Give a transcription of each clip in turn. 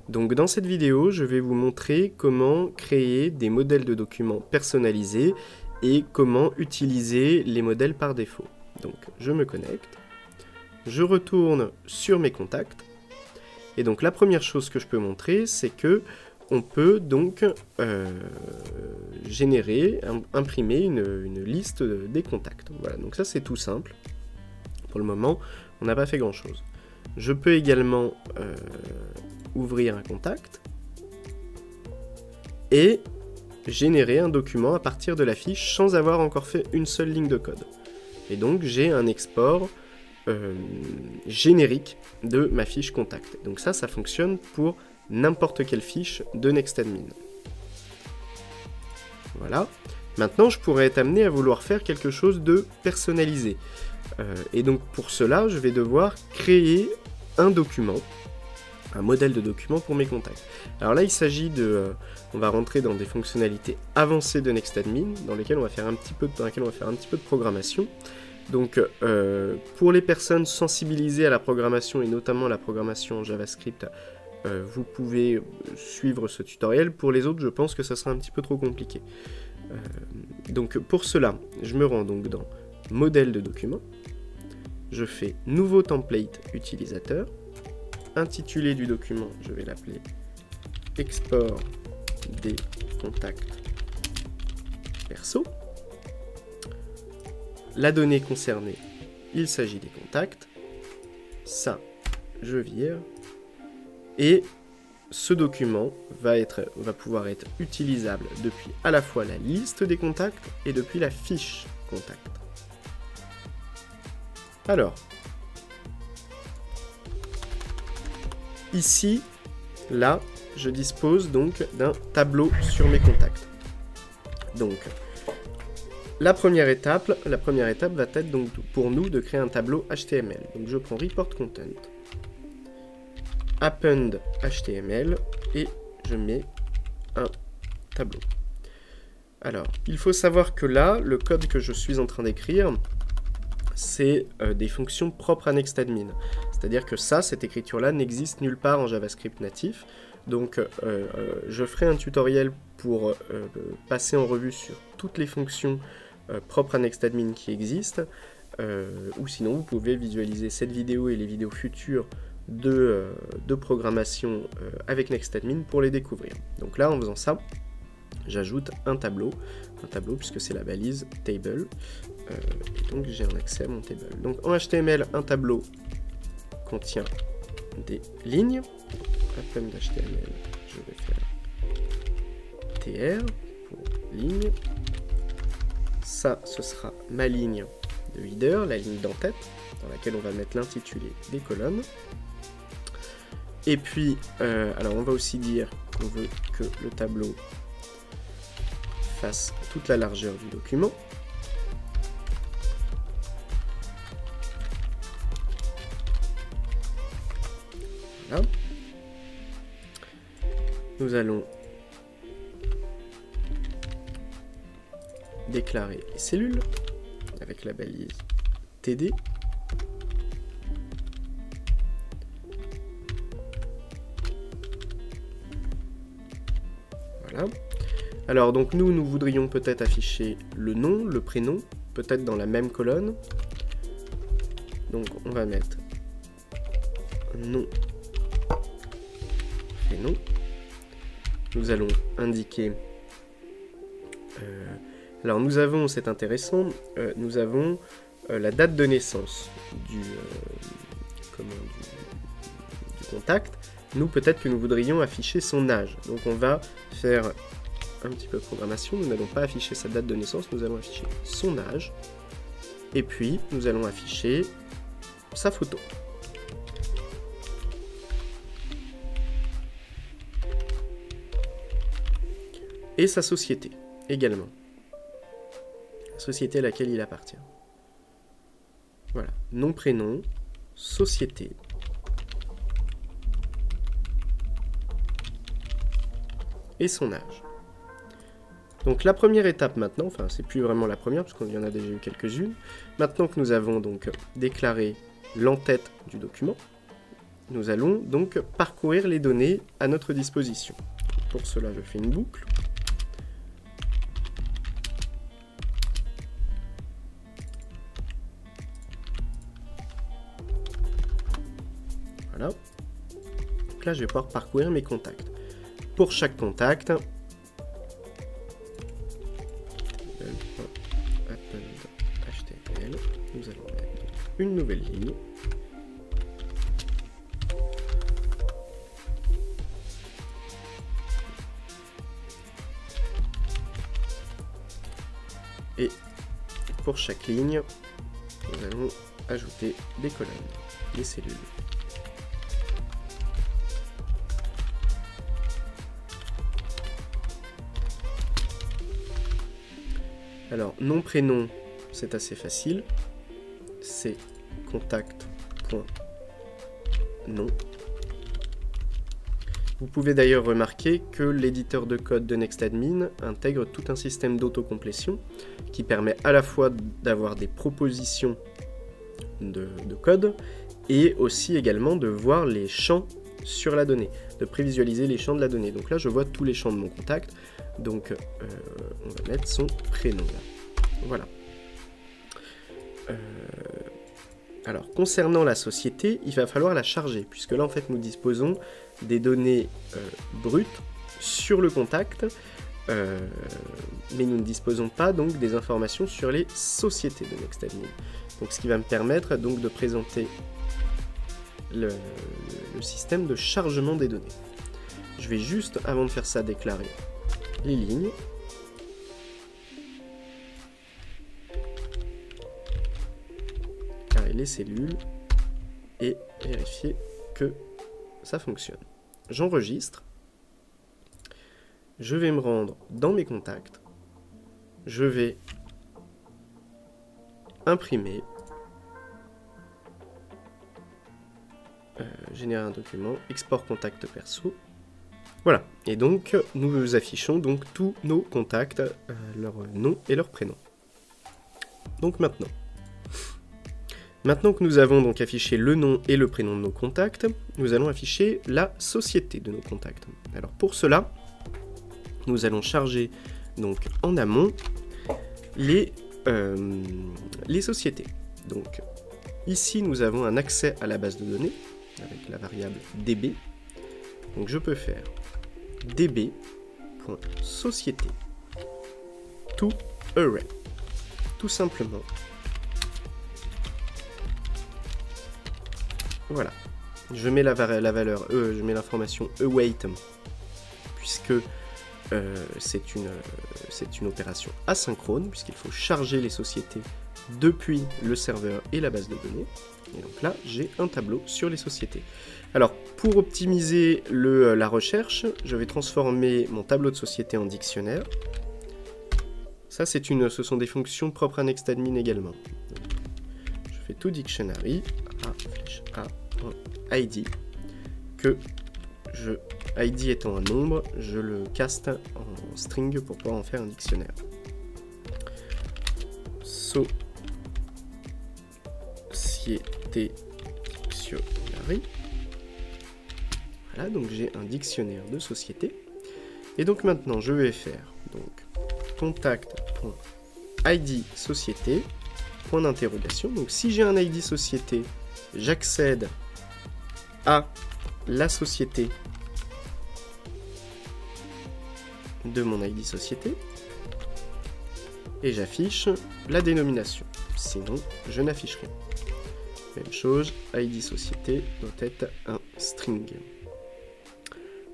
Donc dans cette vidéo, je vais vous montrer comment créer des modèles de documents personnalisés et comment utiliser les modèles par défaut. Donc je me connecte, je retourne sur mes contacts, et donc la première chose que je peux montrer, c'est que on peut donc imprimer une liste des contacts. Voilà, donc ça c'est tout simple. Pour le moment, on n'a pas fait grand chose. Je peux également ouvrir un contact et générer un document à partir de la fiche sans avoir encore fait une seule ligne de code. Et donc j'ai un export générique de ma fiche contact. Donc ça fonctionne pour n'importe quelle fiche de NextAdmin. Voilà. Maintenant, je pourrais être amené à vouloir faire quelque chose de personnalisé. Et donc pour cela, je vais devoir créer un document, un modèle de document pour mes contacts. Alors là, il s'agit de... on va rentrer dans des fonctionnalités avancées de NextAdmin, dans lesquelles on va faire un petit peu de programmation. Donc pour les personnes sensibilisées à la programmation, et notamment à la programmation en JavaScript, vous pouvez suivre ce tutoriel. Pour les autres, je pense que ça sera un petit peu trop compliqué. Donc pour cela, je me rends donc dans modèle de document, je fais nouveau template utilisateur, intitulé du document, je vais l'appeler export des contacts perso. La donnée concernée, il s'agit des contacts, ça je vire, et ce document va pouvoir être utilisable depuis à la fois la liste des contacts et depuis la fiche contact. Alors, ici, là, je dispose donc d'un tableau sur mes contacts. Donc, la première étape va être donc pour nous de créer un tableau HTML. Donc je prends report content, append HTML et je mets un tableau. Alors, il faut savoir que là, le code que je suis en train d'écrire, c'est des fonctions propres à NextAdmin. C'est-à-dire que cette écriture-là n'existe nulle part en JavaScript natif. Donc, je ferai un tutoriel pour passer en revue sur toutes les fonctions propres à NextAdmin qui existent. Ou sinon, vous pouvez visualiser cette vidéo et les vidéos futures de programmation avec NextAdmin pour les découvrir. Donc là, en faisant ça, j'ajoute un tableau puisque c'est la balise table, et donc j'ai un accès à mon table. Donc en HTML, un tableau contient des lignes. Append HTML, je vais faire tr pour ligne. Ça, ce sera ma ligne de header, la ligne d'en-tête, dans laquelle on va mettre l'intitulé des colonnes. Et puis, alors on va aussi dire qu'on veut que le tableau fasse toute la largeur du document. Voilà. Nous allons déclarer les cellules avec la balise td. Voilà. Alors donc nous voudrions peut-être afficher le nom, le prénom, peut-être dans la même colonne. Donc on va mettre nom, prénom. Nous allons indiquer... alors nous avons, c'est intéressant, nous avons la date de naissance du contact. Nous, peut-être que nous voudrions afficher son âge. Donc on va faire un petit peu de programmation. Nous n'allons pas afficher sa date de naissance, nous allons afficher son âge. Et puis, nous allons afficher sa photo. Et sa société, également. La société à laquelle il appartient. Voilà. Nom, prénom, société. Et son âge. Donc la première étape maintenant, enfin c'est plus vraiment la première parce qu'on y en a déjà eu quelques-unes. Maintenant que nous avons donc déclaré l'entête du document, nous allons donc parcourir les données à notre disposition. Pour cela, je fais une boucle. Voilà. Donc là, je vais pouvoir parcourir mes contacts. Pour chaque contact, HTML, nous allons mettre une nouvelle ligne. Et pour chaque ligne, nous allons ajouter des colonnes, des cellules. Alors, nom, prénom, c'est assez facile. C'est contact.nom. Vous pouvez d'ailleurs remarquer que l'éditeur de code de NextAdmin intègre tout un système d'autocomplétion qui permet à la fois d'avoir des propositions de code et aussi également de voir les champs sur la donnée, de prévisualiser les champs de la donnée. Donc là, je vois tous les champs de mon contact. Donc, on va mettre son prénom là. Voilà. Alors, concernant la société, il va falloir la charger, puisque là, en fait, nous disposons des données brutes sur le contact, mais nous ne disposons pas donc des informations sur les sociétés de NextAdmin. Donc, ce qui va me permettre donc de présenter le système de chargement des données. Je vais juste, avant de faire ça, déclarer les lignes. Déclarer les cellules et vérifier que ça fonctionne. J'enregistre. Je vais me rendre dans mes contacts. Je vais imprimer. Générer un document. Export contact perso. Voilà, et donc nous affichons donc tous nos contacts, leur nom et leur prénom. Donc maintenant que nous avons donc affiché le nom et le prénom de nos contacts, nous allons afficher la société de nos contacts. Alors pour cela, nous allons charger donc en amont les sociétés. Donc ici nous avons un accès à la base de données avec la variable db. Donc je peux faire db.société to array, tout simplement. Voilà, je mets la valeur je mets l'information await puisque c'est une opération asynchrone puisqu'il faut charger les sociétés depuis le serveur et la base de données. Et donc là, j'ai un tableau sur les sociétés. Alors, pour optimiser la recherche, je vais transformer mon tableau de société en dictionnaire. Ça, ce sont des fonctions propres à NextAdmin également. Donc, je fais tout dictionary, id, id étant un nombre, je le caste en string pour pouvoir en faire un dictionnaire. Société dictionary. Voilà, donc j'ai un dictionnaire de société. Et donc maintenant, je vais faire donc contact.id société, point d'interrogation. Donc si j'ai un ID société, j'accède à la société de mon ID société et j'affiche la dénomination. Sinon, je n'affiche rien. Même chose, ID société doit être un string.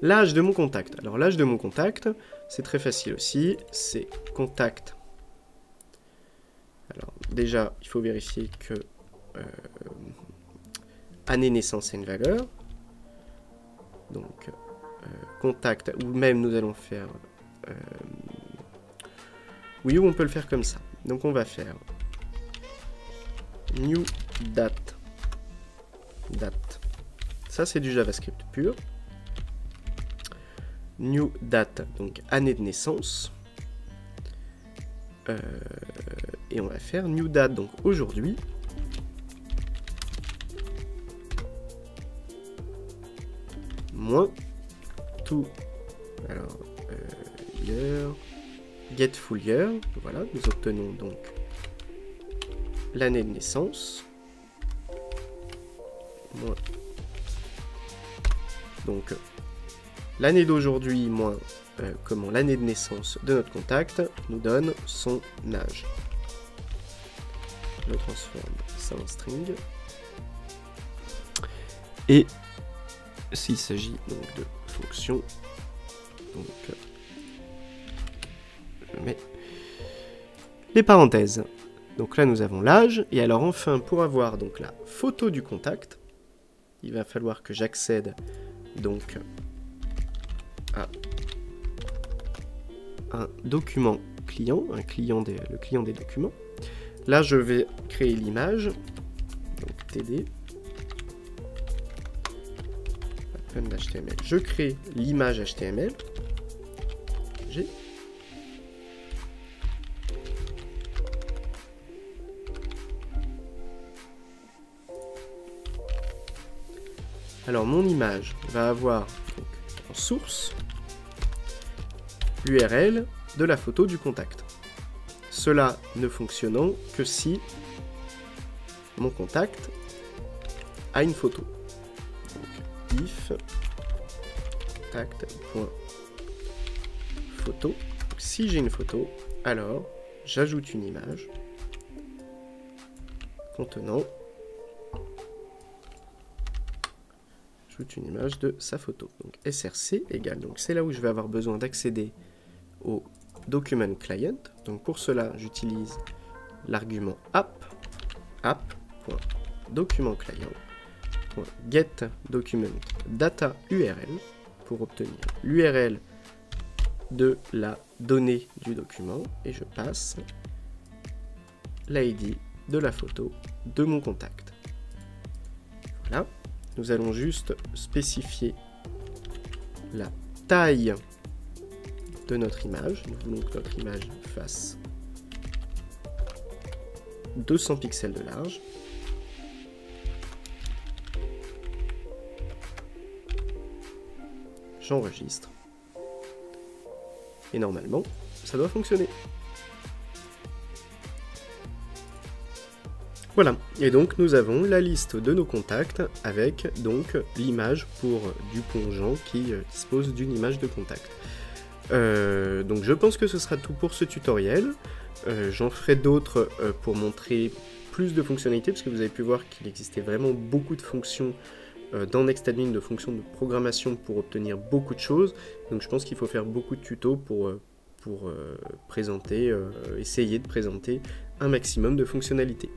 L'âge de mon contact. Alors l'âge de mon contact, c'est très facile aussi, c'est contact. Alors déjà, il faut vérifier que année naissance est une valeur. Donc contact, ou même nous allons faire... oui, ou on peut le faire comme ça. Donc on va faire new date. Ça c'est du JavaScript pur. New date, donc année de naissance. Et on va faire new date, donc aujourd'hui. moins to, alors, year, get full year, voilà, nous obtenons donc l'année de naissance, moins, donc l'année d'aujourd'hui moins l'année de naissance de notre contact nous donne son âge. Je transforme ça en string. Et s'il s'agit donc de fonction, donc je mets les parenthèses. Donc là nous avons l'âge, et alors enfin pour avoir donc la photo du contact, il va falloir que j'accède donc à un document client, le client des documents. Là je vais créer l'image, donc td HTML. Je crée l'image HTML. Alors mon image va avoir donc, en source l'URL de la photo du contact. Cela ne fonctionnant que si mon contact a une photo. Donc, if contact.photo. Si j'ai une photo, alors j'ajoute une image contenant une image de sa photo. Donc src égale, donc c'est là où je vais avoir besoin d'accéder au document client. Donc pour cela, j'utilise l'argument app.document client.get document data URL pour obtenir l'URL de la donnée du document, et je passe l'ID de la photo de mon contact. Voilà. Nous allons juste spécifier la taille de notre image. Nous voulons que notre image fasse 200 pixels de large. J'enregistre. Et normalement, ça doit fonctionner. Voilà, et donc nous avons la liste de nos contacts avec donc l'image pour Dupont-Jean qui dispose d'une image de contact. Donc je pense que ce sera tout pour ce tutoriel. J'en ferai d'autres pour montrer plus de fonctionnalités, parce que vous avez pu voir qu'il existait vraiment beaucoup de fonctions dans NextAdmin, de fonctions de programmation pour obtenir beaucoup de choses. Donc je pense qu'il faut faire beaucoup de tutos pour essayer de présenter un maximum de fonctionnalités.